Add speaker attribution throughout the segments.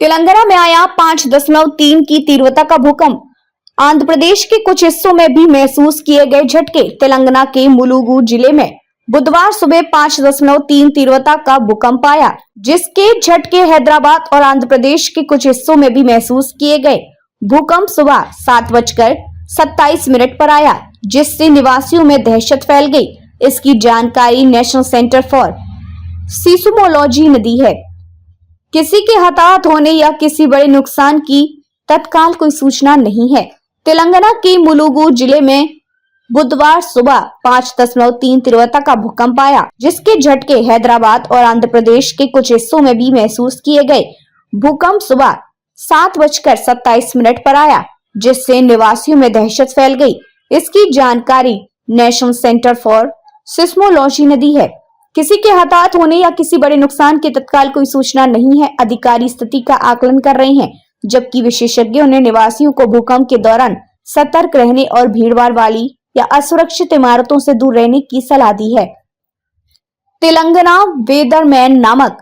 Speaker 1: तेलंगाना में आया 5.3 की तीव्रता का भूकंप। आंध्र प्रदेश के कुछ हिस्सों में भी महसूस किए गए झटके। तेलंगाना के मुलुगु जिले में बुधवार सुबह 5.3 तीव्रता का भूकंप आया, जिसके झटके हैदराबाद और आंध्र प्रदेश के कुछ हिस्सों में भी महसूस किए गए। भूकंप सुबह 7:27 पर आया, जिससे निवासियों में दहशत फैल गई। इसकी जानकारी नेशनल सेंटर फॉर सिस्मोलॉजी ने दी है। किसी के हताहत होने या किसी बड़े नुकसान की तत्काल कोई सूचना नहीं है। तेलंगाना के मुलुगु जिले में बुधवार सुबह 5.3 तीव्रता का भूकंप आया, जिसके झटके हैदराबाद और आंध्र प्रदेश के कुछ हिस्सों में भी महसूस किए गए। भूकंप सुबह 7:27 पर आया, जिससे निवासियों में दहशत फैल गई। इसकी जानकारी नेशनल सेंटर फॉर सिस्मोलॉजी ने दी है। किसी के हताहत होने या किसी बड़े नुकसान की तत्काल कोई सूचना नहीं है। अधिकारी स्थिति का आकलन कर रहे हैं, जबकि विशेषज्ञों ने निवासियों को भूकंप के दौरान सतर्क रहने और भीड़भाड़ वाली या असुरक्षित इमारतों से दूर रहने की सलाह दी है। तेलंगाना वेदरमैन नामक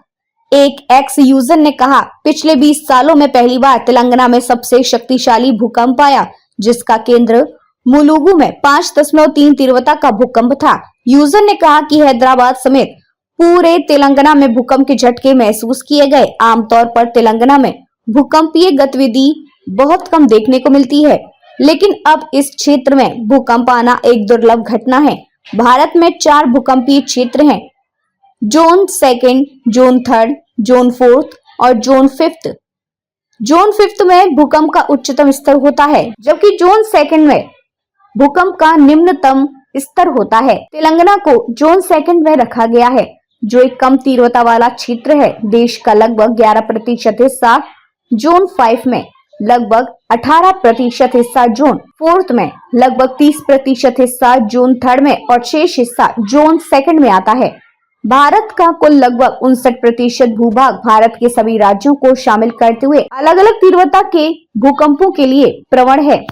Speaker 1: एक एक्स यूजर ने कहा, पिछले 20 सालों में पहली बार तेलंगाना में सबसे शक्तिशाली भूकंप आया, जिसका केंद्र मुलुगु में 5.3 तीव्रता का भूकंप था। यूजर ने कहा कि हैदराबाद समेत पूरे तेलंगाना में भूकंप के झटके महसूस किए गए। आमतौर पर तेलंगाना में भूकंपीय गतिविधि बहुत कम देखने को मिलती है, लेकिन अब इस क्षेत्र में भूकंप आना एक दुर्लभ घटना है। भारत में 4 भूकंपीय क्षेत्र हैं: जोन 2, जोन 3, जोन 4 और जोन 5। जोन 5 में भूकंप का उच्चतम स्तर होता है, जबकि जोन 2 में भूकंप का निम्नतम स्तर होता है। तेलंगाना को जोन 2 में रखा गया है, जो एक कम तीव्रता वाला क्षेत्र है। देश का लगभग 11% हिस्सा जोन 5 में, लगभग 18% हिस्सा जोन 4 में, लगभग 30% हिस्सा जोन 3 में और शेष हिस्सा जोन 2 में आता है। भारत का कुल लगभग 59% भूभाग भारत के सभी राज्यों को शामिल करते हुए अलग अलग तीव्रता के भूकंपों के लिए प्रवण है।